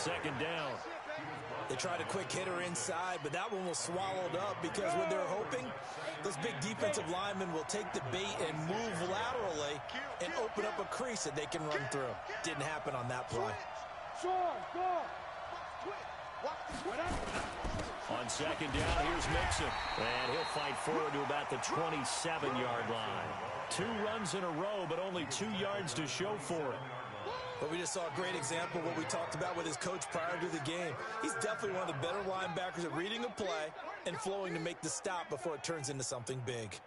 second down. They tried a quick hitter inside, but that one was swallowed up because what they're hoping, those big defensive linemen will take the bait and move laterally and open up a crease that they can run through. Didn't happen on that play. On second down, here's Mixon. And he'll fight forward to about the 27-yard line. 2 runs in a row, but only 2 yards to show for it. But we just saw a great example of what we talked about with his coach prior to the game. He's definitely one of the better linebackers at reading a play and flowing to make the stop before it turns into something big.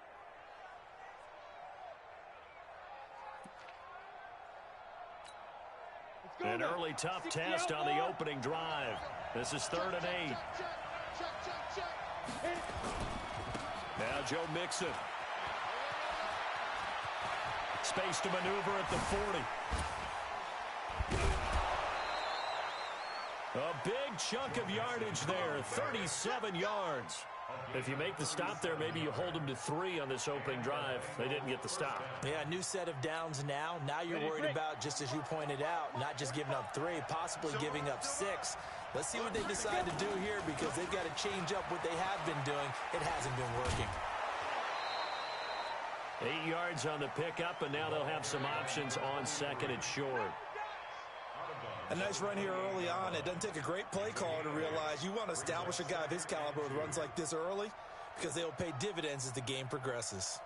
An early tough test on the opening drive. This is 3rd and 8. Now Joe Mixon. Space to maneuver at the 40. A big chunk of yardage there, 37 yards. If you make the stop there, maybe you hold them to 3 on this opening drive. They didn't get the stop. Yeah, new set of downs now. Now you're worried about, just as you pointed out, not just giving up 3, possibly giving up 6. Let's see what they decide to do here because they've got to change up what they have been doing. It hasn't been working. 8 yards on the pickup, and now they'll have some options on second and short. A nice run here early on. It doesn't take a great play caller to realize you want to establish a guy of his caliber with runs like this early because they will pay dividends as the game progresses.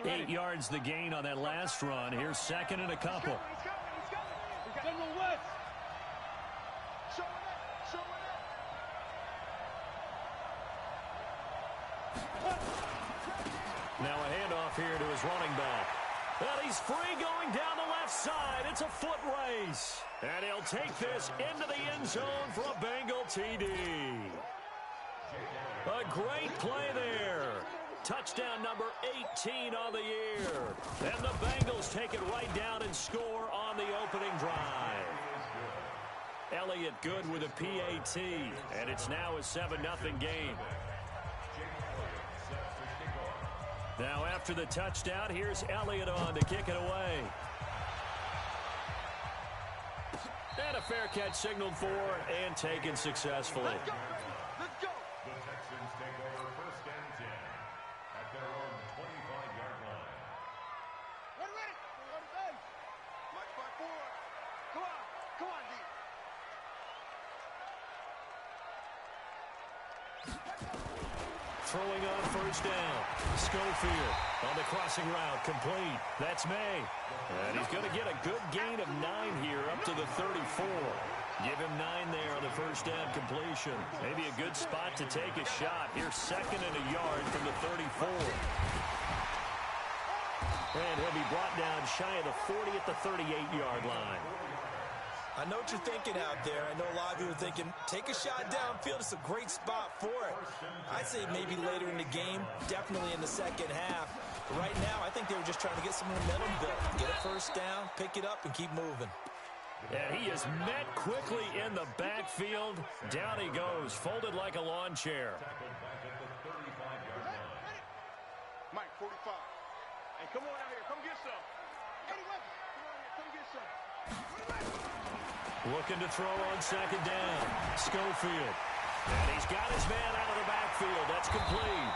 8 yards the gain on that last run. Here's second and a couple. Now a handoff here to his running back. Well, he's free going down the left side. It's a foot race. And he'll take this into the end zone for a Bengal TD. A great play there. Touchdown number 18 on the year. And the Bengals take it right down and score on the opening drive. Elliott good with a PAT. And it's now a 7-0 game. Now after the touchdown, here's Elliott on to kick it away. And a fair catch signaled for and taken successfully. Let's go. Let's go. The Texans take over 1st and 10 at their own 25-yard line. Ready. March by 4. Come on. Come on, D. Throwing on 1st down. Schofield on the crossing route, complete. That's May. And he's going to get a good gain of 9 here up to the 34. Give him 9 there on the 1st down completion. Maybe a good spot to take a shot. Here's second and a yard from the 34. And he'll be brought down shy of the 40 at the 38-yard line. I know what you're thinking out there. I know a lot of you are thinking, take a shot downfield. It's a great spot for it. I'd say maybe later in the game, definitely in the second half. But right now, I think they were just trying to get some momentum built. Get a 1st down, pick it up, and keep moving. And he is met quickly in the backfield. Down he goes, folded like a lawn chair. Mike, 45. Hey, come on out here. Come get some. Come on here. Come get some. Looking to throw on second down. Schofield. And he's got his man out of the backfield. That's complete.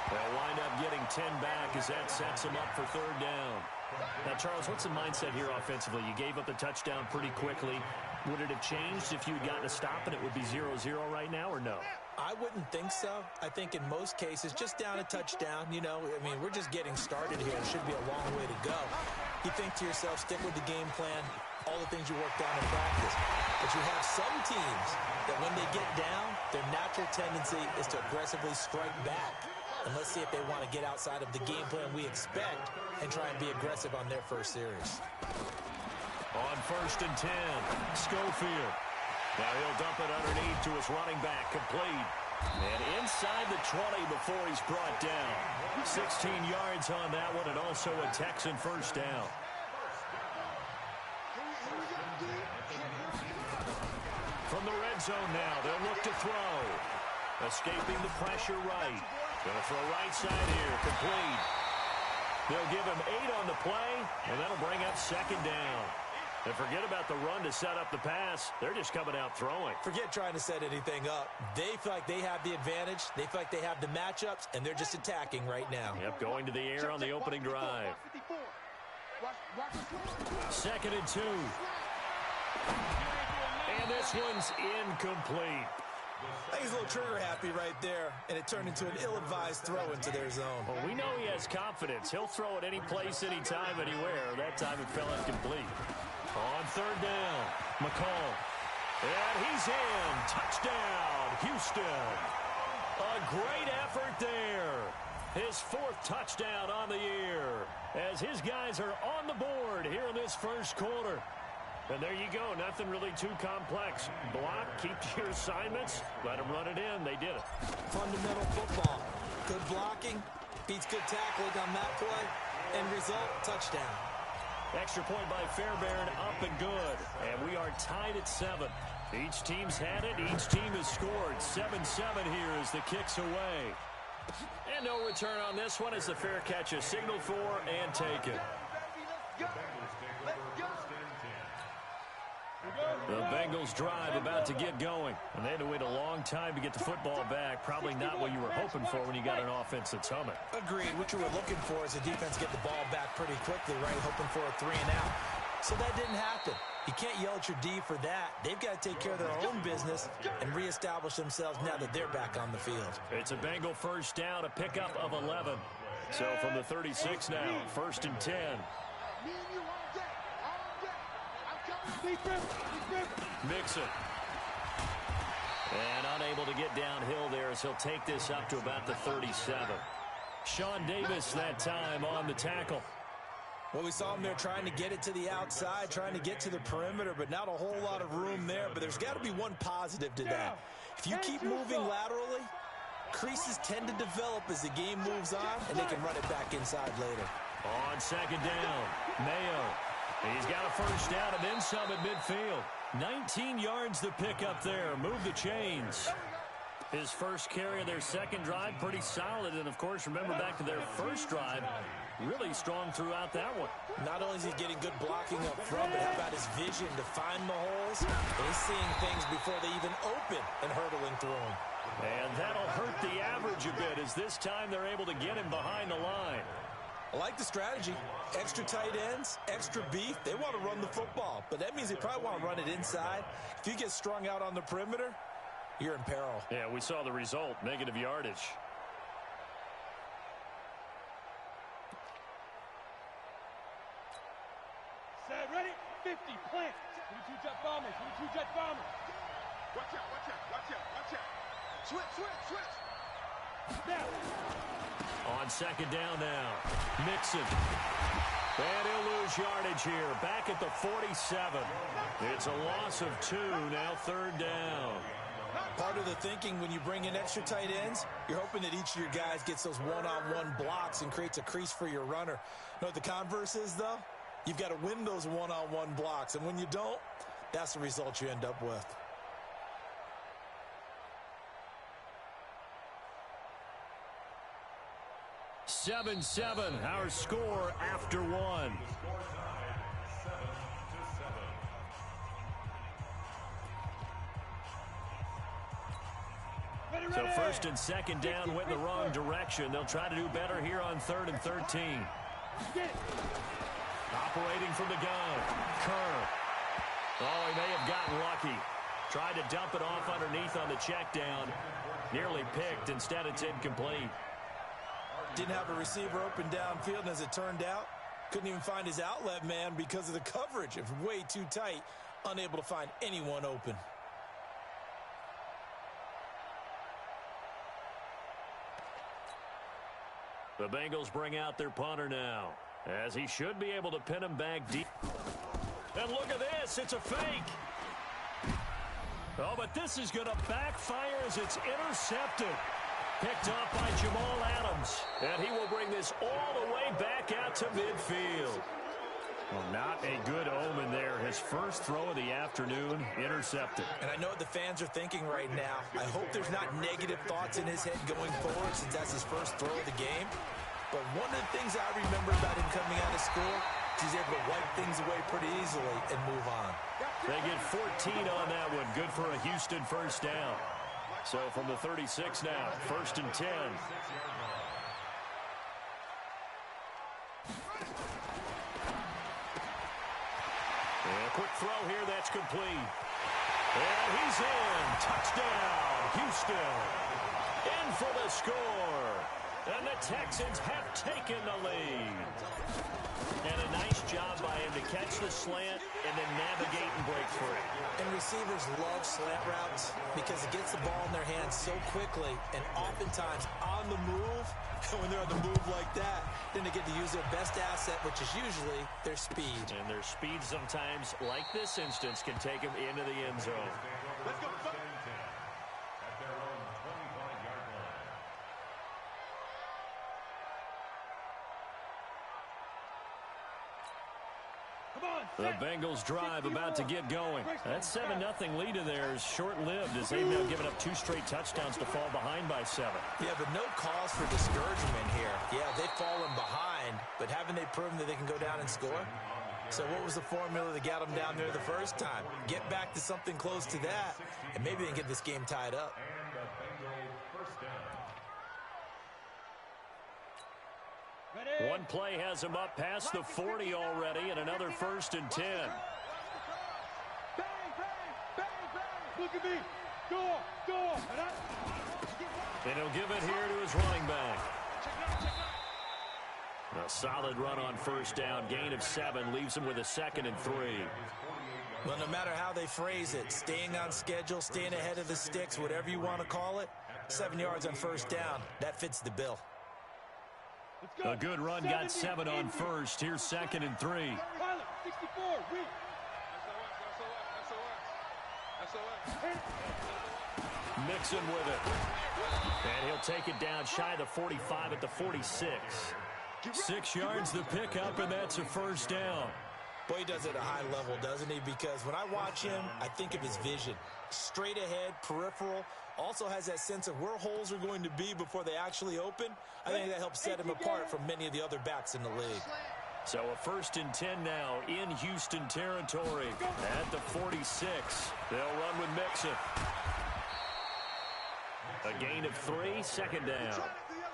They'll wind up getting 10 back as that sets him up for 3rd down. Now, Charles, what's the mindset here offensively? You gave up the touchdown pretty quickly. Would it have changed if you had gotten a stop and it would be 0-0 right now, or no? I wouldn't think so. I think in most cases, just down a touchdown, you know, I mean, we're just getting started here. It should be a long way to go. You think to yourself, stick with the game plan, all the things you worked on in practice. But you have some teams that when they get down, their natural tendency is to aggressively strike back. And let's see if they want to get outside of the game plan we expect and try and be aggressive on their first series. On 1st and 10, Schofield. Now he'll dump it underneath to his running back, complete. And inside the 20 before he's brought down. 16 yards on that one, and also a Texan 1st down. From the red zone now, they'll look to throw. Escaping the pressure right. Going to throw right side here, complete. They'll give him 8 on the play, and that'll bring up second down. And forget about the run to set up the pass. They're just coming out throwing. Forget trying to set anything up. They feel like they have the advantage. They feel like they have the matchups, and they're just attacking right now. Yep, going to the air on the opening drive. 2nd and 2. And this one's incomplete. I think he's a little trigger happy right there, and it turned into an ill-advised throw into their zone. Well, we know he has confidence. He'll throw it any place, anytime, anywhere. That time it fell incomplete. On 3rd down, McCall. And he's in. Touchdown, Houston. A great effort there. His 4th touchdown on the year as his guys are on the board here in this first quarter. And there you go. Nothing really too complex. Block, keep to your assignments, let them run it in. They did it. Fundamental football. Good blocking, beats good tackling on that play, end result, touchdown. Extra point by Fairbairn, up and good. And we are tied at 7. Each team's had it. Each team has scored. 7-7 here as the kick's away. And no return on this one as the fair catch is signaled for and taken. The Bengals drive about to get going. And they had to wait a long time to get the football back. Probably not what you were hoping for when you got an offense that's humming. Agreed. What you were looking for is the defense get the ball back pretty quickly, right? Hoping for a 3-and-out. So that didn't happen. You can't yell at your D for that. They've got to take care of their own business and reestablish themselves now that they're back on the field. It's a Bengal first down, a pickup of 11. So from the 36 now, 1st and 10. Mixon. And unable to get downhill there as he'll take this up to about the 37. Sean Davis that time on the tackle. Well, we saw him there trying to get it to the outside, trying to get to the perimeter, but not a whole lot of room there. But there's got to be one positive to that. If you keep moving laterally, creases tend to develop as the game moves on, and they can run it back inside later. On 2nd down, Mayo. He's got a first down and then some at midfield. 19 yards to pick up there. Move the chains. His first carry of their second drive, pretty solid. And, of course, remember back to their first drive, really strong throughout that one. Not only is he getting good blocking up front, but how about his vision to find the holes? He's seeing things before they even open and hurdling through them. And that'll hurt the average a bit as this time they're able to get him behind the line. I like the strategy. Extra tight ends, extra beef. They want to run the football, but that means they probably want to run it inside. If you get strung out on the perimeter, you're in peril. Yeah, we saw the result, negative yardage. Set, ready, 50, plant. 22 jet bombers, 22 jet bombers. Watch out, watch out, watch out, watch out. Switch, switch, switch. Now. On 2nd down now, Mixon. And he'll lose yardage here, back at the 47. It's a loss of 2, now 3rd down. Part of the thinking when you bring in extra tight ends, you're hoping that each of your guys gets those one-on-one blocks and creates a crease for your runner. You know what the converse is, though? You've got to win those one-on-one blocks, and when you don't, that's the result you end up with. Seven, our score after 1. So 1st and 2nd down went in the wrong direction. They'll try to do better here on 3rd and 13. Operating from the gun, Kerr. Oh, he may have gotten lucky. Tried to dump it off underneath on the check down. Nearly picked. Instead, it's incomplete. Didn't have a receiver open downfield, and as it turned out, couldn't even find his outlet man because of the coverage. It was way too tight, unable to find anyone open. The Bengals bring out their punter now, as he should be able to pin him back deep. And look at this, it's a fake. Oh, but this is going to backfire as it's intercepted. Picked up by Jamal Adams. And he will bring this all the way back out to midfield. Well, not a good omen there. His first throw of the afternoon, intercepted. And I know what the fans are thinking right now. I hope there's not negative thoughts in his head going forward since that's his first throw of the game. But one of the things I remember about him coming out of school, he's able to wipe things away pretty easily and move on. They get 14 on that one. Good for a Houston first down. So from the 36 now, 1st and 10. And a quick throw here, that's complete. And he's in. Touchdown, Houston. In for the score. And the Texans have taken the lead. And a nice job by him to catch the slant and then navigate and break free. And receivers love slant routes because it gets the ball in their hands so quickly and oftentimes on the move. When they're on the move like that, then they get to use their best asset, which is usually their speed. And their speed sometimes, like this instance, can take them into the end zone. Let's go. At their own 25-yard line. The Bengals drive about to get going. That 7-0 lead of theirs short-lived as they've now given up 2 straight touchdowns to fall behind by 7. Yeah, but no cause for discouragement here. Yeah, they've fallen behind, but haven't they proven that they can go down and score? So what was the formula that got them down there the first time? Get back to something close to that, and maybe they can get this game tied up. And the Bengals first down. One play has him up past the 40 already, and another 1st and 10. Bang, bang, bang, bang. Look at me. Go. And he'll give it here to his running back. A solid run on 1st down. Gain of 7 leaves him with a 2nd and 3. Well, no matter how they phrase it, staying on schedule, staying ahead of the sticks, whatever you want to call it, 7 yards on 1st down, that fits the bill. A good run got 7 on 1st. Here's 2nd and 3. Pilot, 64, read. Mixon with it. And he'll take it down shy of the 45 at the 46. 6 yards the pickup, and that's a 1st down. Boy, he does it at a high level, doesn't he? Because when I watch him, I think of his vision. Straight ahead, peripheral, also has that sense of where holes are going to be before they actually open. I think that helps set him apart from many of the other backs in the league. So a 1st and 10 now in Houston territory at the 46. They'll run with Mixon. A gain of 3, 2nd down.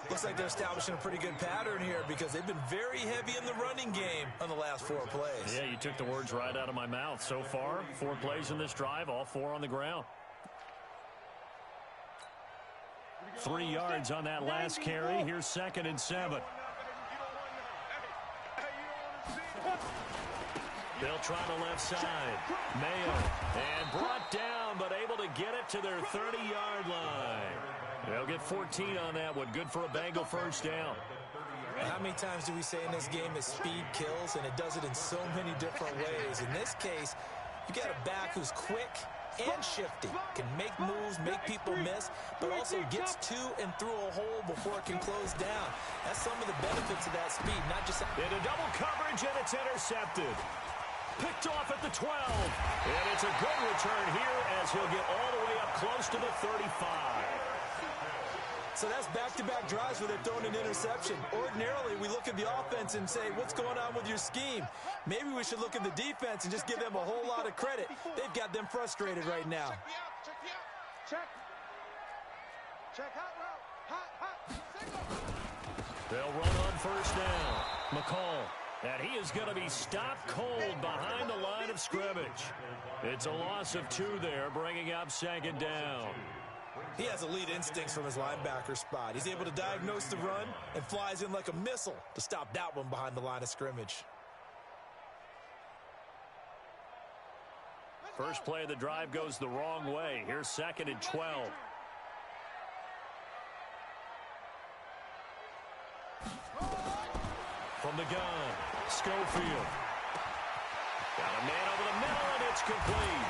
Looks like they're establishing a pretty good pattern here because they've been very heavy in the running game on the last 4 plays. Yeah, you took the words right out of my mouth. So far, 4 plays in this drive, all 4 on the ground. 3 yards on that last carry. Here's 2nd and 7. They'll try the left side. Mayo, and brought down, but able to get it to their 30-yard line. They'll get 14 on that one. Good for a Bengal 1st down. How many times do we say in this game that speed kills, and it does it in so many different ways? In this case, you got a back who's quick and shifty, can make moves, make people miss, but also gets to and through a hole before it can close down. That's some of the benefits of that speed, not just... Into double coverage, and it's intercepted. Picked off at the 12. And it's a good return here as he'll get all the way up close to the 35. So that's back-to-back drives where they're throwing an interception. Ordinarily, we look at the offense and say, what's going on with your scheme? Maybe we should look at the defense and just give them a whole lot of credit. They've got them frustrated right now. Check hot route. Hot. They'll run on 1st down. McCall. And he is going to be stopped cold behind the line of scrimmage. It's a loss of 2 there, bringing up 2nd down. He has elite instincts from his linebacker spot. He's able to diagnose the run and flies in like a missile to stop that one behind the line of scrimmage. First play of the drive goes the wrong way. Here's 2nd and 12. From the gun, Schofield. Got a man over the middle, and it's complete.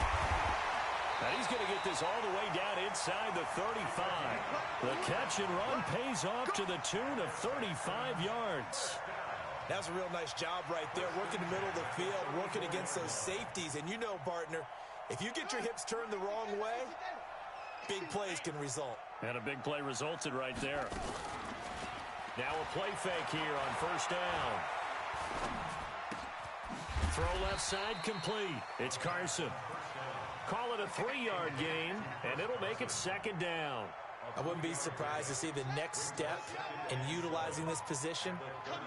And he's going to get this all the way down inside the 35. The catch and run pays off to the tune of 35 yards. That's a real nice job right there, working the middle of the field, working against those safeties. And you know, partner, if you get your hips turned the wrong way, big plays can result. And a big play resulted right there. Now a play fake here on first down. Throw left side complete. It's Carson. Call it a 3-yard gain, and it'll make it second down. I wouldn't be surprised to see the next step in utilizing this position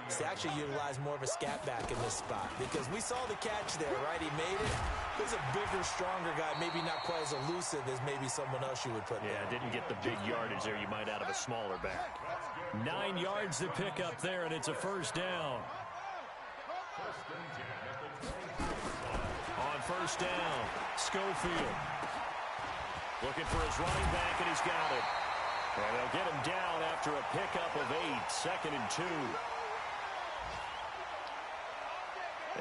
is to actually utilize more of a scat back in this spot, because we saw the catch there, right? He made it. He's a bigger, stronger guy, maybe not quite as elusive as maybe someone else you would put there. Yeah, didn't get the big yardage there you might out of a smaller back. 9 yards to pick up there, and it's a first down. On first down, Schofield looking for his running back, and he's got it. And they'll get him down after a pickup of 8, second and 2.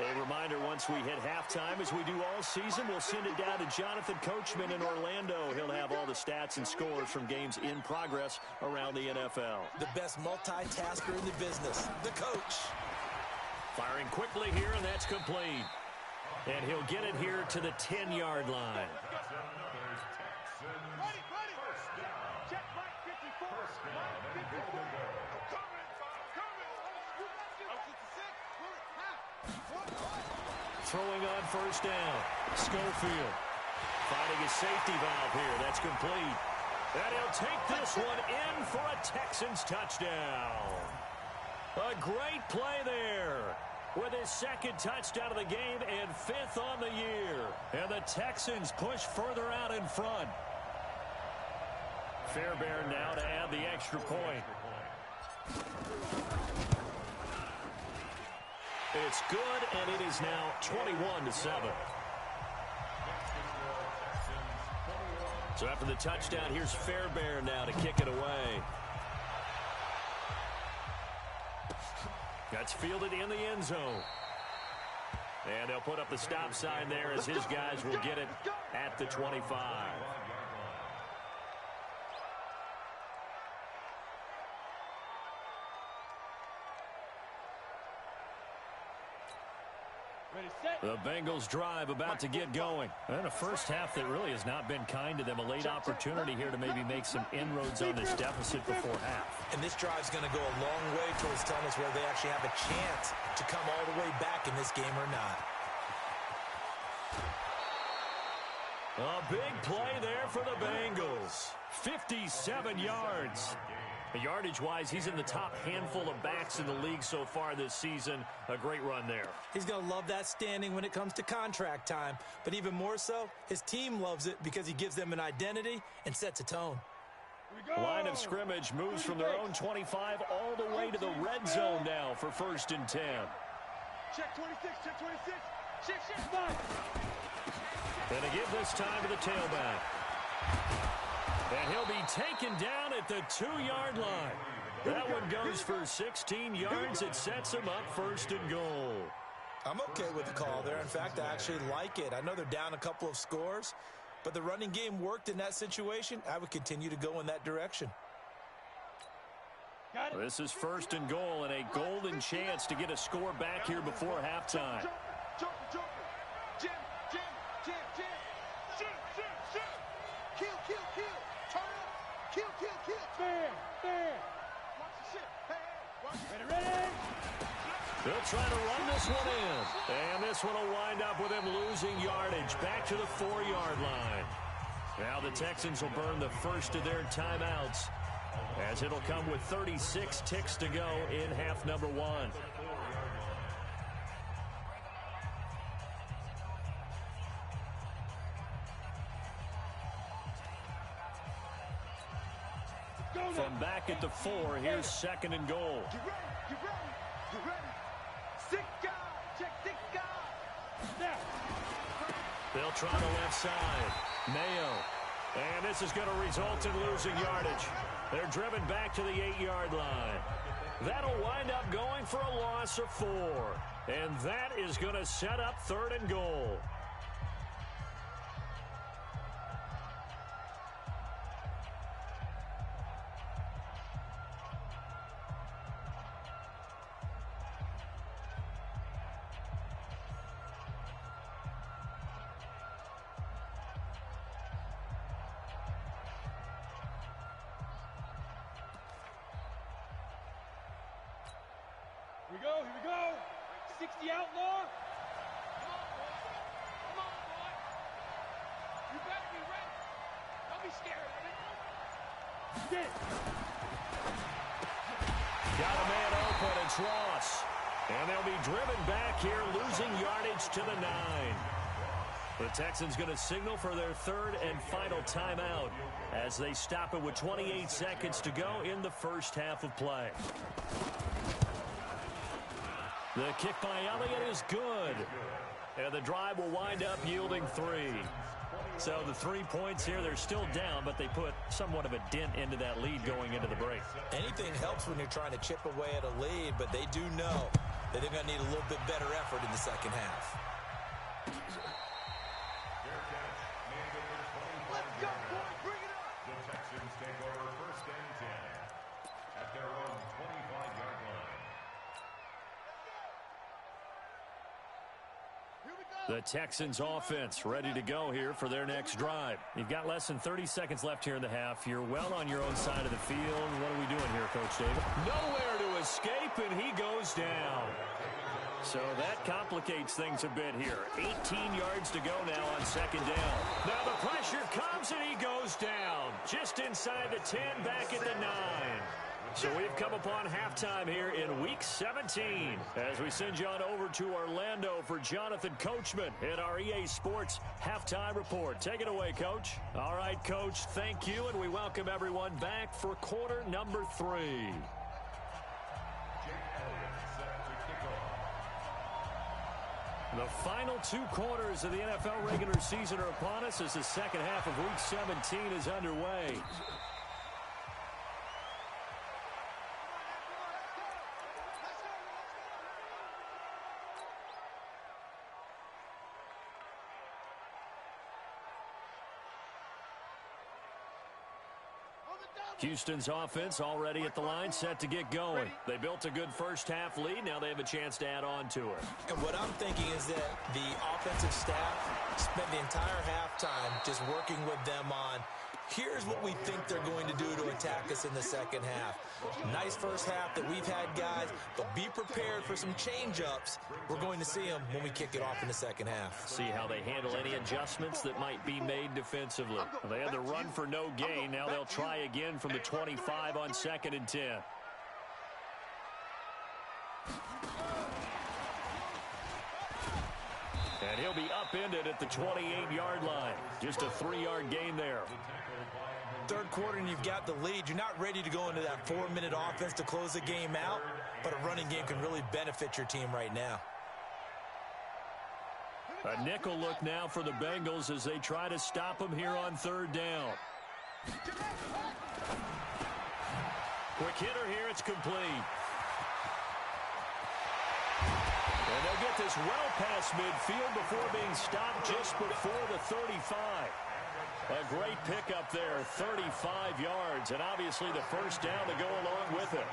A reminder, once we hit halftime, as we do all season, we'll send it down to Jonathan Coachman in Orlando. He'll have all the stats and scores from games in progress around the NFL. The best multitasker in the business, the coach. Firing quickly here, and that's complete. And he'll get it here to the 10-yard line. Throwing on first down, Schofield finding his safety valve here. That's complete. And he'll take this one in for a Texans touchdown. A great play there with his second touchdown of the game and 5th on the year. And the Texans push further out in front. Fairbairn now to add the extra point. It's good, and it is now 21-7. So after the touchdown, here's Fairbairn now to kick it away. That's fielded in the end zone. And they'll put up the stop sign there as his guys will get it at the 25. The Bengals drive about to get going. And a first half that really has not been kind to them. A late opportunity here to maybe make some inroads on this deficit before half. And this drive's going to go a long way towards telling us whether they actually have a chance to come all the way back in this game or not. A big play there for the Bengals. 57 yards. Yardage-wise, he's in the top handful of backs in the league so far this season. A great run there. He's going to love that standing when it comes to contract time. But even more so, his team loves it because he gives them an identity and sets a tone. Line of scrimmage moves from their own 25 all the way to the red zone now for 1st and 10. Check 26, check 26. Check 5. And to give this time to the tailback. And he'll be taken down at the 2-yard line. That one goes for 16 yards. It sets him up 1st and goal. I'm okay with the call there. In fact, I actually like it. I know they're down a couple of scores, but the running game worked in that situation. I would continue to go in that direction. This is 1st and goal and a golden chance to get a score back here before halftime. They'll try to run this one in. And this one will wind up with him losing yardage back to the 4-yard line. Now the Texans will burn the first of their timeouts, as it'll come with 36 ticks to go in half number 1. From back at the 4, here's 2nd and goal. Get ready, get ready, get ready. 6 guys, check 6 guys. Now. They'll try the left side. Mayo. And this is going to result in losing yardage. They're driven back to the 8-yard line. That'll wind up going for a loss of 4. And that is going to set up 3rd and goal. we go, here we go. 60 outlaw. Come on, boy. You better be ready. Don't be scared of it. You did. Got a man open, it's Ross. And they'll be driven back here, losing yardage to the 9. The Texans going to signal for their third and final timeout as they stop it with 28 seconds to go in the first half of play. The kick by Elliott is good. And the drive will wind up yielding 3. So the 3 points here, they're still down, but they put somewhat of a dent into that lead going into the break. Anything helps when you're trying to chip away at a lead, but they do know that they're going to need a little bit better effort in the second half. Let's go, boy. Bring it up. The Texans take over first and 10 at their own 25-yard line. The Texans offense ready to go here for their next drive. You've got less than 30 seconds left here in the half. You're well on your own side of the field. What are we doing here, Coach David? Nowhere to escape, and he goes down. So that complicates things a bit here. 18 yards to go now on second down. Now the pressure comes, and he goes down. Just inside the 10, back at the 9. So we've come upon halftime here in Week 17 as we send you on over to Orlando for Jonathan Coachman in our EA Sports Halftime Report. Take it away, Coach. All right, Coach, thank you, and we welcome everyone back for quarter number 3. The final 2 quarters of the NFL regular season are upon us as the second half of Week 17 is underway. Houston's offense already at the line, set to get going. They built a good first half lead. Now they have a chance to add on to it. And what I'm thinking is that the offensive staff spent the entire halftime just working with them on, here's what we think they're going to do to attack us in the second half. Nice first half that we've had, guys, but be prepared for some change-ups. We're going to see them when we kick it off in the second half. See how they handle any adjustments that might be made defensively. They had the run for no gain. Now they'll try again from the 25 on second and 10. And he'll be upended at the 28-yard line. Just a 3-yard gain there. Third quarter and you've got the lead. You're not ready to go into that 4-minute offense to close the game out, but a running game can really benefit your team right now. A nickel look now for the Bengals as they try to stop them here on third down. Quick hitter here, it's complete. And they'll get this well past midfield before being stopped just before the 35. A great pickup there, 35 yards, and obviously the first down to go along with it.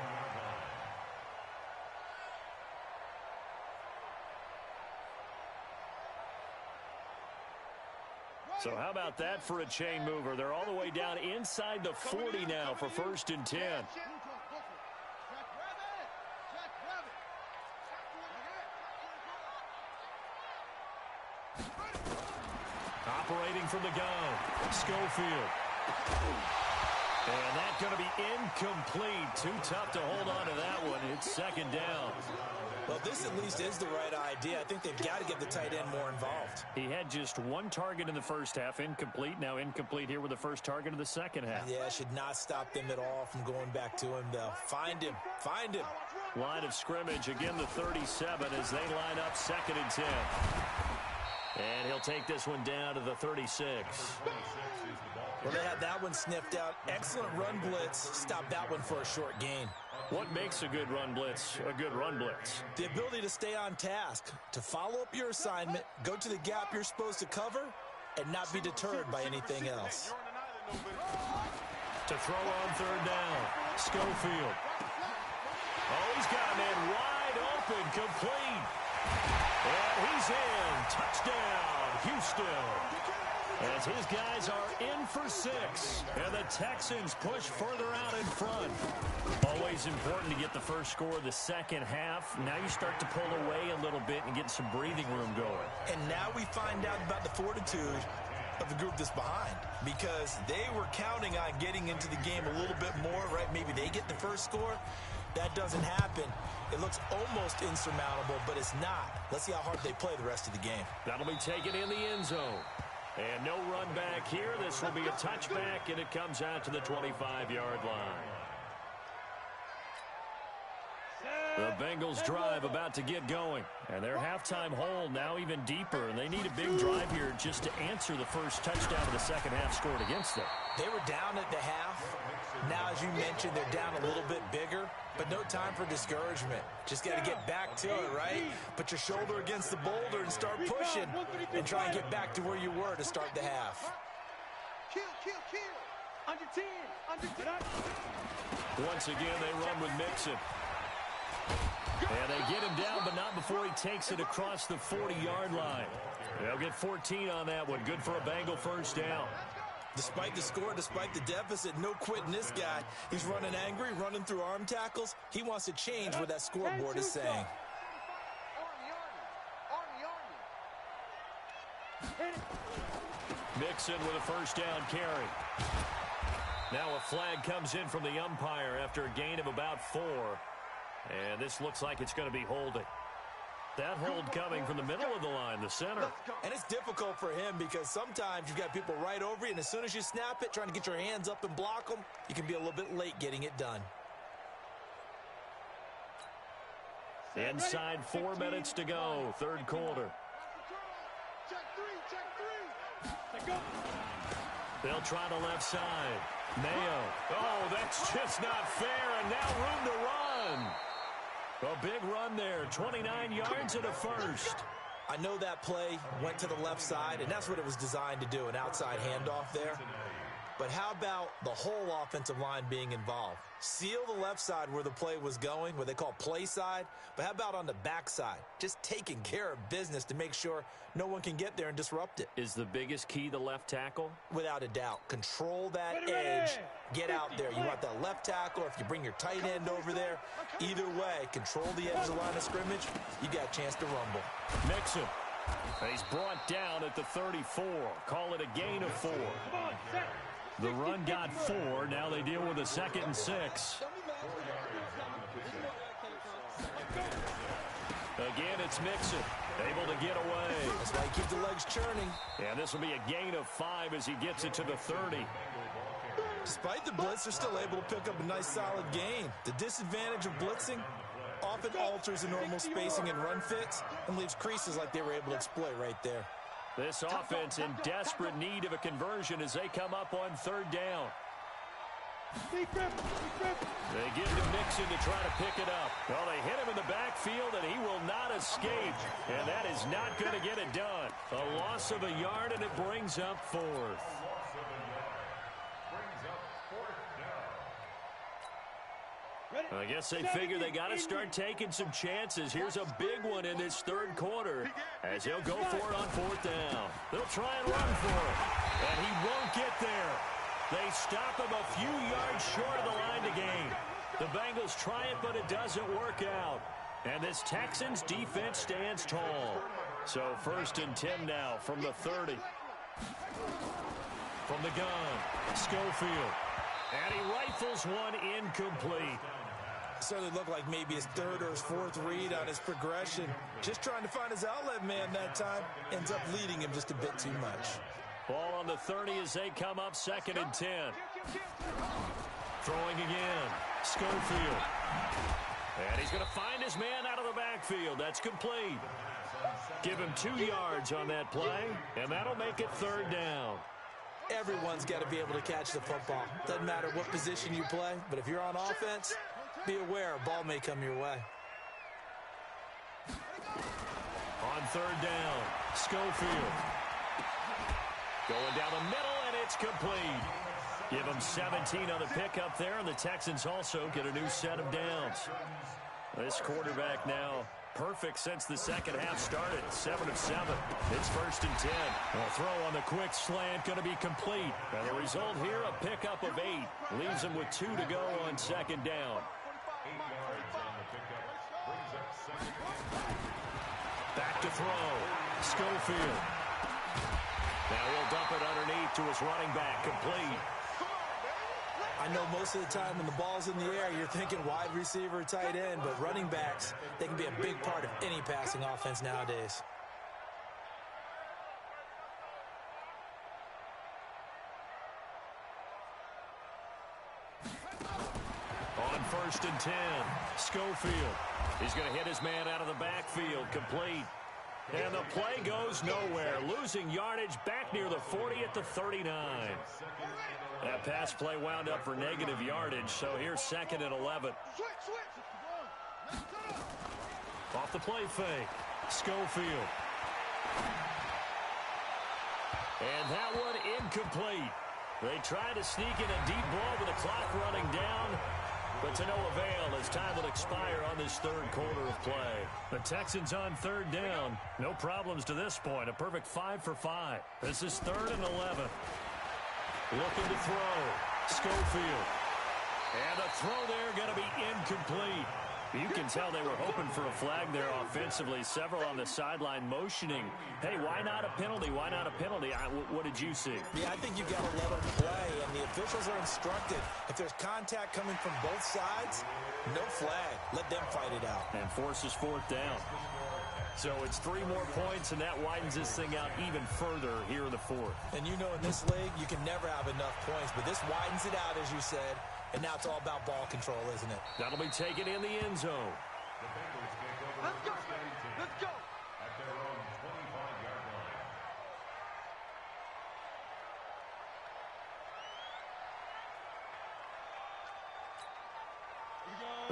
So how about that for a chain mover? They're all the way down inside the 40 now for first and 10. Operating from the gun, Schofield. And that's going to be incomplete. Too tough to hold on to that one. It's second down. Well, this at least is the right idea. I think they've got to get the tight end more involved. He had just one target in the first half, incomplete. Now incomplete here with the first target of the second half. Yeah, should not stop them at all from going back to him, though. Find him. Find him. Line of scrimmage, again the 37 as they line up second and 10. And he'll take this one down to the 36. Well, they had that one sniffed out. Excellent run blitz. Stop that one for a short gain. What makes a good run blitz a good run blitz? The ability to stay on task, to follow up your assignment, go to the gap you're supposed to cover, and not be deterred by anything else. To throw on third down, Schofield. Oh, he's got a man wide open, complete. And he's in. Touchdown, Houston. as his guys are in for 6. And the Texans push further out in front. Always important to get the first score of the second half. Now you start to pull away a little bit and get some breathing room going. And now we find out about the fortitude of the group that's behind, because they were counting on getting into the game a little bit more, right? Maybe they get the first score. That doesn't happen. It looks almost insurmountable, but it's not. Let's see how hard they play the rest of the game. That'll be taken in the end zone. And no run back here. This will be a touchback, and it comes out to the 25-yard line. The Bengals drive about to get going. And their halftime hole now even deeper. And they need a big drive here just to answer the first touchdown of the second half scored against them. They were down at the half. Now, as you mentioned, they're down a little bit bigger. But no time for discouragement. Just got to get back to it, right? Put your shoulder against the boulder and start pushing. And try and get back to where you were to start the half. Kill. Under 10. Under 10. Once again, they run with Mixon. And they get him down, but not before he takes it across the 40-yard line. They'll get 14 on that one. Good for a Bengal first down. Despite the score, despite the deficit, no quitting this guy. He's running angry, running through arm tackles. He wants to change what that scoreboard is saying. Mixon with a first down carry. Now a flag comes in from the umpire after a gain of about 4. And this looks like it's going to be holding. That hold coming from the middle of the line, the center. And it's difficult for him because sometimes you've got people right over you, and as soon as you snap it, trying to get your hands up and block them, you can be a little bit late getting it done. Inside 4 minutes to go, third quarter. Check 3. They'll try the left side. Mayo. Oh, that's just not fair, and now room to run. A big run there, 29 yards and a first. I know that play went to the left side, and that's what it was designed to do, an outside handoff there. But how about the whole offensive line being involved? Seal the left side where the play was going, what they call play side. But how about on the back side? Just taking care of business to make sure no one can get there and disrupt it. Is the biggest key the left tackle? Without a doubt. Control that edge. Get out there. You want that left tackle, or if you bring your tight end over there, either way, control the edge of the line of scrimmage, you got a chance to rumble. Mixon. He's brought down at the 34. Call it a gain of 4. The run got 4. Now they deal with a 2nd and 6. Again, it's Mixon. Able to get away. That's why you keep the legs churning. And this will be a gain of 5 as he gets it to the 30. Despite the blitz, they're still able to pick up a nice solid gain. The disadvantage of blitzing often alters the normal spacing and run fits and leaves creases like they were able to exploit right there. This offense in desperate need of a conversion as they come up on 3rd down. They give to Mixon to try to pick it up. Well, they hit him in the backfield, and he will not escape. And that is not going to get it done. A loss of a yard, and it brings up 4th. I guess they figure they got to start taking some chances. Here's a big one in this 3rd quarter as they'll go for it on 4th down. They'll try and run for it, and he won't get there. They stop him a few yards short of the line to gain. The Bengals try it, but it doesn't work out. And this Texans defense stands tall. So 1st and 10 now from the 30. From the gun, Schofield. And he rifles one incomplete. Certainly looked like maybe his 3rd or his 4th read on his progression. Just trying to find his outlet man that time. Ends up leading him just a bit too much. Ball on the 30 as they come up 2nd and 10. Throwing again. Schofield. And he's going to find his man out of the backfield. That's complete. Give him 2 yards on that play, and that'll make it 3rd down. Everyone's got to be able to catch the football. Doesn't matter what position you play, but if you're on offense, be aware a ball may come your way. On 3rd down, Schofield. Going down the middle, and it's complete. Give them 17 on the pickup there, and the Texans also get a new set of downs. This quarterback now Perfect since the second half started. 7 of 7. It's 1st and 10. A throw on the quick slant going to be complete. And the result here, a pickup of 8. Leaves him with 2 to go on 2nd down. 8 yards on the pickup. Brings up 2nd and 2. Back to throw. Schofield. Now he'll dump it underneath to his running back. Complete. I know most of the time when the ball's in the air, you're thinking wide receiver, tight end, but running backs, they can be a big part of any passing offense nowadays. On 1st and 10, Schofield. He's going to hit his man out of the backfield. Complete. And the play goes nowhere. Losing yardage back near the 40 at the 39. That pass play wound up for negative yardage, so here's 2nd and 11. Off the play fake. Schofield. And that one incomplete. They tried to sneak in a deep ball with the clock running down, but to no avail as time will expire on this 3rd quarter of play. The Texans on 3rd down. No problems to this point. A perfect 5 for 5. This is 3rd and 11. Looking to throw. Schofield. And the throw there going to be incomplete. You can tell they were hoping for a flag there offensively. Several on the sideline motioning. Hey, why not a penalty? Why not a penalty? What did you see? Yeah, I think you got to let them play, and the officials are instructed. If there's contact coming from both sides, no flag. Let them fight it out. And forces 4th down. So it's 3 more points, and that widens this thing out even further here in the 4th. And you know in this league, you can never have enough points, but this widens it out, as you said. And now it's all about ball control, isn't it? That'll be taken in the end zone. The Bengals take over. Let's go. Let's go. At their own 25-yard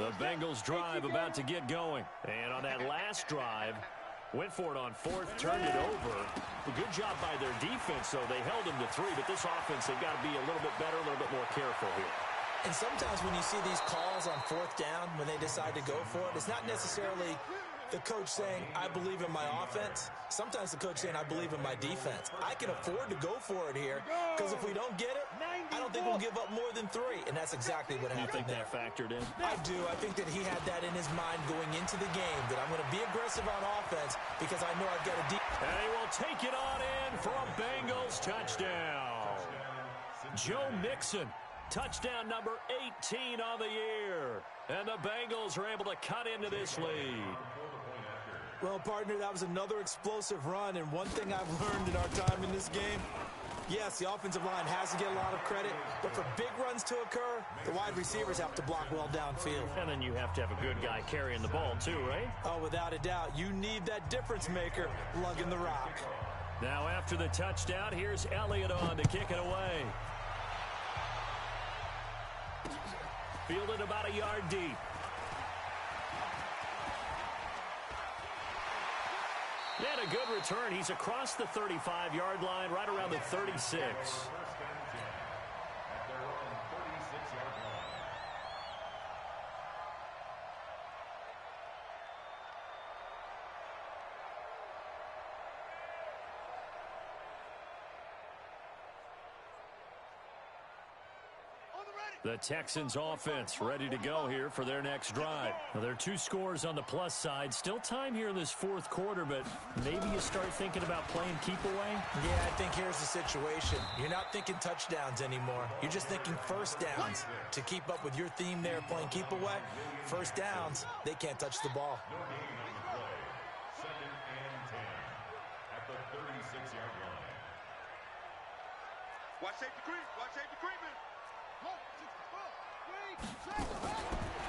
line. The Bengals drive about to get going. And on that last drive, went for it on 4th, turned it over. A good job by their defense, though. They held them to 3, but this offense, they've got to be a little bit better, a little bit more careful here. And sometimes when you see these calls on 4th down, when they decide to go for it, it's not necessarily the coach saying, I believe in my offense. Sometimes the coach saying, I believe in my defense. I can afford to go for it here, because if we don't get it, I don't think we'll give up more than 3. And that's exactly what happened there. You think that factored in? I do. I think that he had that in his mind going into the game, that I'm going to be aggressive on offense because I know I've got a deep. And he will take it on in for a Bengals touchdown. Joe Mixon. Touchdown number 18 on the year. And the Bengals are able to cut into this lead. Well, partner, that was another explosive run. And one thing I've learned in our time in this game, yes, the offensive line has to get a lot of credit. But for big runs to occur, the wide receivers have to block well downfield. And then you have to have a good guy carrying the ball too, right? Oh, without a doubt. You need that difference maker lugging the rock. Now after the touchdown, here's Elliott on to kick it away. Fielded about a yard deep. And a good return. He's across the 35-yard line, right around the 36. The Texans offense ready to go here for their next drive. Now, there are 2 scores on the plus side. Still time here in this 4th quarter, but maybe you start thinking about playing keep away? Yeah, I think here's the situation. You're not thinking touchdowns anymore. You're just thinking 1st downs. To keep up with your theme there, playing keep away, 1st downs, they can't touch the ball. No gain on the play. 2nd and 10 at the 36-yard line. Watch safety creep. Watch safety creeping.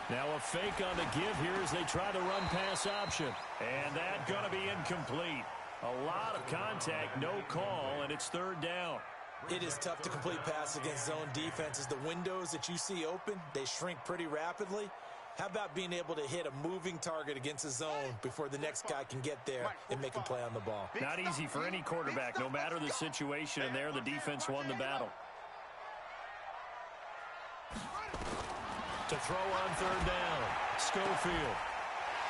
Now a fake on the give here as they try the run-pass option. And that going to be incomplete. A lot of contact, no call, and it's 3rd down. It is tough to complete passes against zone defenses. The windows that you see open, they shrink pretty rapidly. How about being able to hit a moving target against a zone before the next guy can get there and make a play on the ball? Not easy for any quarterback, no matter the situation, and there the defense won the battle. To throw on 3rd down, Schofield.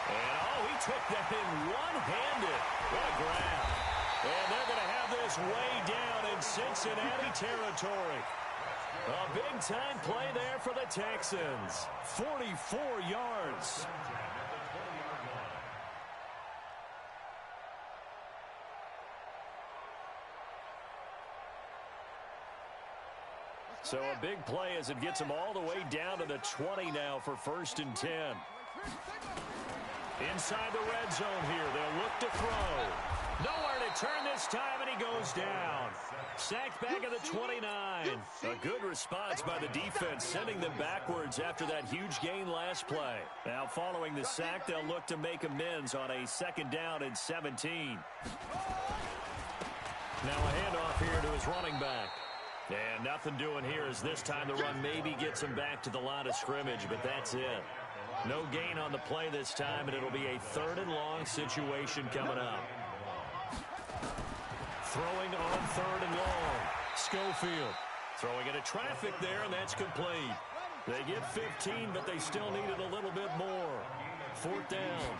And, oh, he took that in one-handed. What a grab. And they're going to have this way down in Cincinnati territory. A big-time play there for the Texans. 44 yards. So a big play as it gets them all the way down to the 20 now for 1st and 10. Inside the red zone here. They'll look to throw. Nowhere to turn this time, and he goes down. Sacked back at the 29. A good response by the defense, sending them backwards after that huge gain last play. Now following the sack, they'll look to make amends on a 2nd down and 17. Now a handoff here to his running back. And nothing doing here as this time the run maybe gets him back to the line of scrimmage, but that's it. No gain on the play this time, and it'll be a 3rd and long situation coming up. Throwing on 3rd and long. Schofield throwing into traffic there, and that's complete. They get 15, but they still needed a little bit more. 4th down.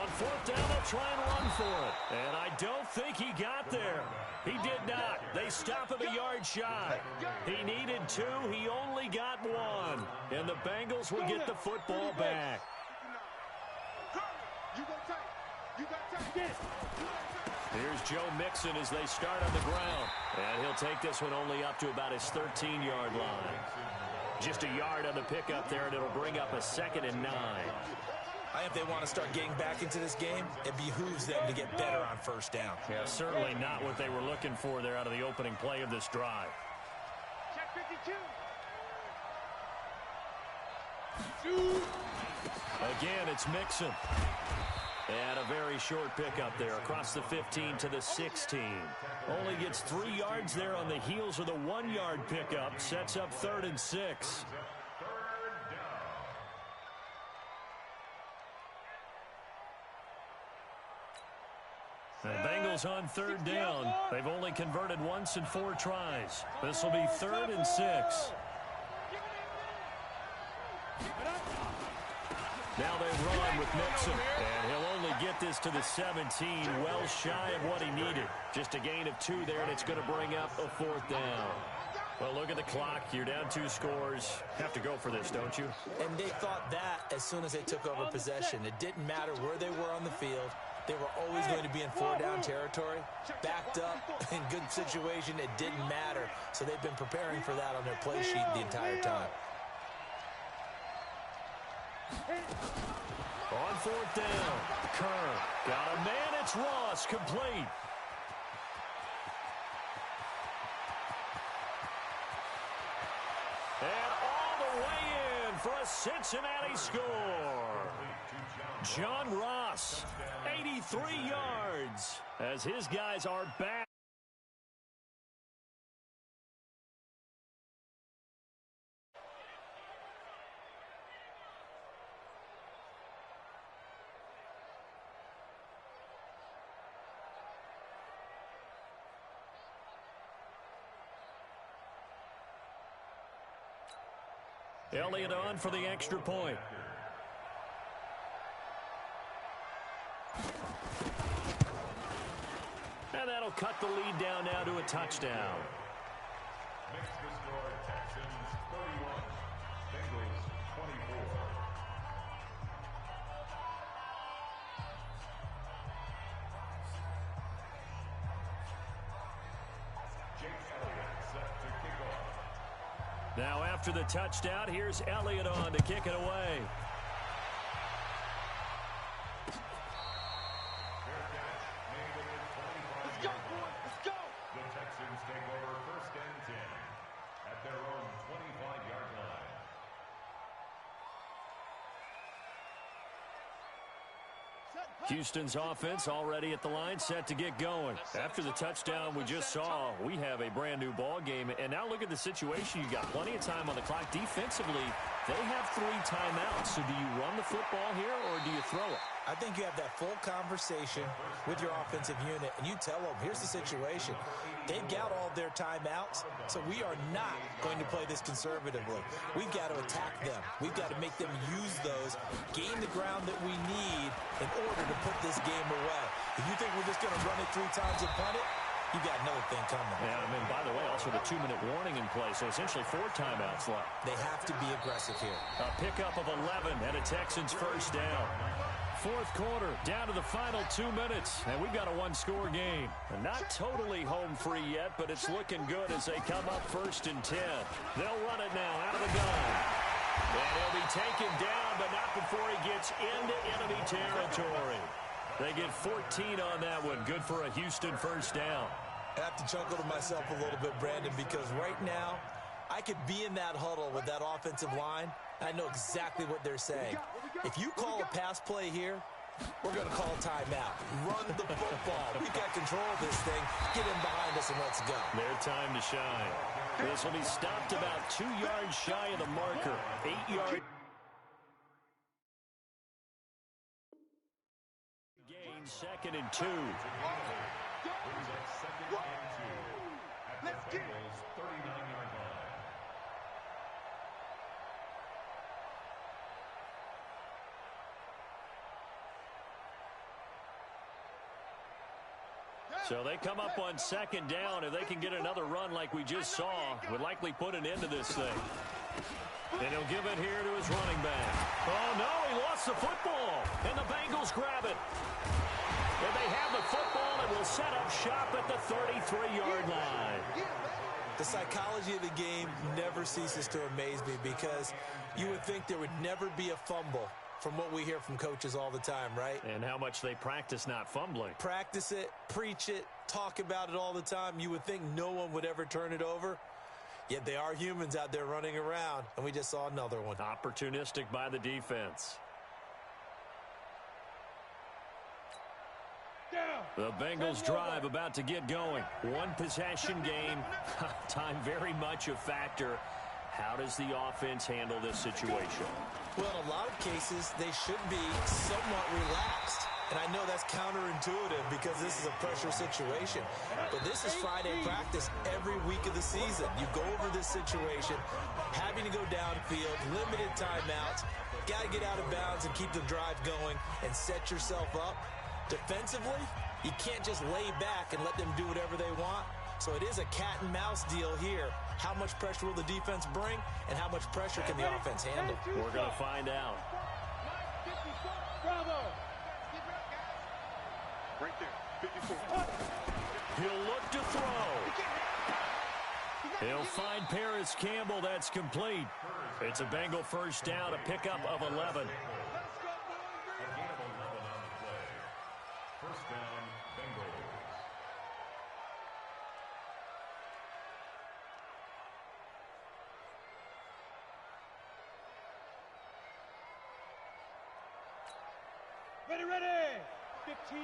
On 4th down, they'll try and run for it. And I don't think he got there. He did not. They stop him a yard shy. He needed 2. He only got 1. And the Bengals will get the football back. Here's Joe Mixon as they start on the ground. And he'll take this one only up to about his 13-yard line. Just a yard on the pickup there, and it'll bring up a 2nd and 9. I think if they want to start getting back into this game, it behooves them to get better on 1st down. Yeah, certainly not what they were looking for there out of the opening play of this drive. Check 52. Again, it's Mixon. And a very short pickup there across the 15 to the 16. Only gets 3 yards there on the heels of the 1-yard pickup. Sets up 3rd and 6. The Bengals on 3rd down. They've only converted once in 4 tries. This will be 3rd and 6. Now they run with Mixon, and he'll only get this to the 17, well shy of what he needed. Just a gain of 2 there, and it's going to bring up a 4th down. Well, look at the clock. You're down 2 scores. Have to go for this, don't you? And they thought that as soon as they took over possession. It didn't matter where they were on the field. They were always going to be in 4-down territory. Backed up, in good situation, it didn't matter. So they've been preparing for that on their play sheet the entire time. On 4th down, Kerr got a man. It's Ross, complete. And all the way in for a Cincinnati score. John Ross, 83 yards, as his guys are back. Elliott on for the extra point. And that'll cut the lead down now to a touchdown. Makes the score Texans 31, Bengals 24. Jake Elliott set to kick off. Now after the touchdown, here's Elliott on to kick it away. Houston's offense already at the line, set to get going. After the touchdown we just saw, we have a brand new ball game. And now look at the situation. You got plenty of time on the clock defensively. They have 3 timeouts, so do you run the football here or do you throw it? I think you have that full conversation with your offensive unit, and you tell them, here's the situation. They've got all their timeouts, so we are not going to play this conservatively. We've got to attack them. We've got to make them use those, gain the ground that we need in order to put this game away. If you think we're just going to run it 3 times and punt it, you got another thing coming. Yeah, I mean, by the way, also the 2-minute warning in play, so essentially 4 timeouts left. They have to be aggressive here. A pickup of 11 and a Texans first down. Fourth quarter, down to the final 2 minutes, and we've got a 1-score game. And not totally home free yet, but it's looking good as they come up 1st and 10. They'll run it now out of the gun. And he'll be taken down, but not before he gets into enemy territory. They get 14 on that one. Good for a Houston first down. I have to chuckle to myself a little bit, Brandon, because right now I could be in that huddle with that offensive line. I know exactly what they're saying. If you call a pass play here, we're going to call a timeout. Run the football. We've got control of this thing. Get in behind us and let's go. Their time to shine. This will be stopped about 2 yards shy of the marker. 8 yards. Gain 2nd and 2. Brings up 2nd and 2 at the Bengals' 39-yard line. So they come up on 2nd down. If they can get another run like we just saw, would likely put an end to this thing. And he'll give it here to his running back. Oh, no, he lost the football. And the Bengals grab it. And they have the football and will set up shop at the 33-yard line. The psychology of the game never ceases to amaze me because you would think there would never be a fumble from what we hear from coaches all the time, right? And how much they practice not fumbling. Practice it, preach it, talk about it all the time. You would think no one would ever turn it over. Yet they are humans out there running around, and we just saw another one. Opportunistic by the defense. The Bengals drive about to get going. 1 possession game. Time very much a factor. How does the offense handle this situation? Well, in a lot of cases, they should be somewhat relaxed. And I know that's counterintuitive because this is a pressure situation. But this is Friday practice every week of the season. You go over this situation, having to go downfield, limited timeouts, got to get out of bounds and keep the drive going and set yourself up. Defensively, you can't just lay back and let them do whatever they want. So it is a cat and mouse deal here. How much pressure will the defense bring, and how much pressure can the offense handle? We're going to find out. Bravo. Right there, 54. He'll look to throw. He'll find Paris Campbell. That's complete. It's a Bengal first down, a pickup of 11. A gain of 11 on the play. First down, Bengals. Ready, ready. 15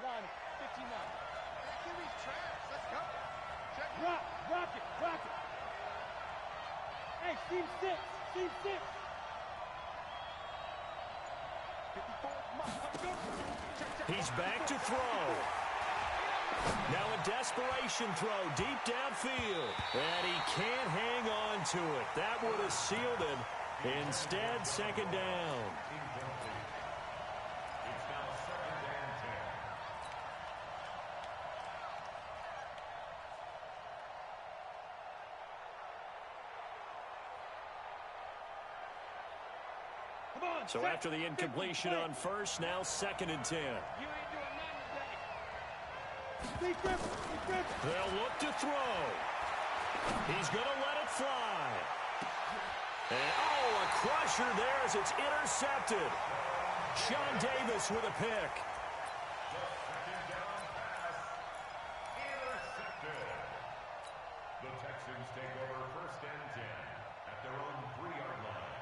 line. 15 line. QB's trash. Let's go. Check it. Rock it. Rock it. Hey, Steve 6. Steve 6. 54. Come on. Let's go. Check. He's back to throw. Now a desperation throw deep downfield. And he can't hang on to it. That would have sealed it. Instead, 2nd down. It's now 2nd and 10. Come on. So after the incompletion on first, now 2nd and 10. You ain't doing nothing today. Steve Griffin. They'll look to throw. He's going to let it fly. And, oh, a crusher there as it's intercepted. Sean Davis with a pick. The 2nd down pass intercepted. The Texans take over 1st and 10 at their own 3-yard line.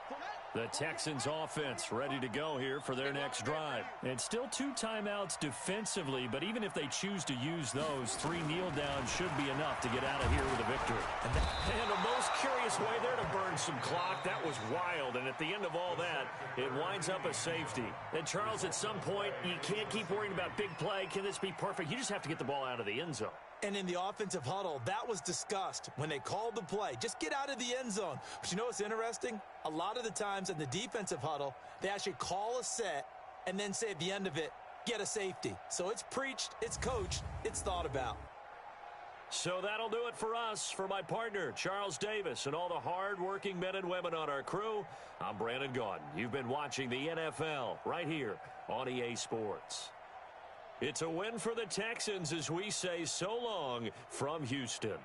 For that. The Texans offense ready to go here for their next drive. And still 2 timeouts defensively, but even if they choose to use those, 3 kneel downs should be enough to get out of here with a victory. And the most curious way there to burn some clock, that was wild. And at the end of all that, it winds up a safety. And Charles, at some point, you can't keep worrying about big play. Can this be perfect? You just have to get the ball out of the end zone. And in the offensive huddle, that was discussed when they called the play. Just get out of the end zone. But you know what's interesting? A lot of the times in the defensive huddle, they actually call a set and then say at the end of it, get a safety. So it's preached, it's coached, it's thought about. So that'll do it for us. For my partner, Charles Davis, and all the hard-working men and women on our crew, I'm Brandon Gaudin. You've been watching the NFL right here on EA Sports. It's a win for the Texans as we say so long from Houston.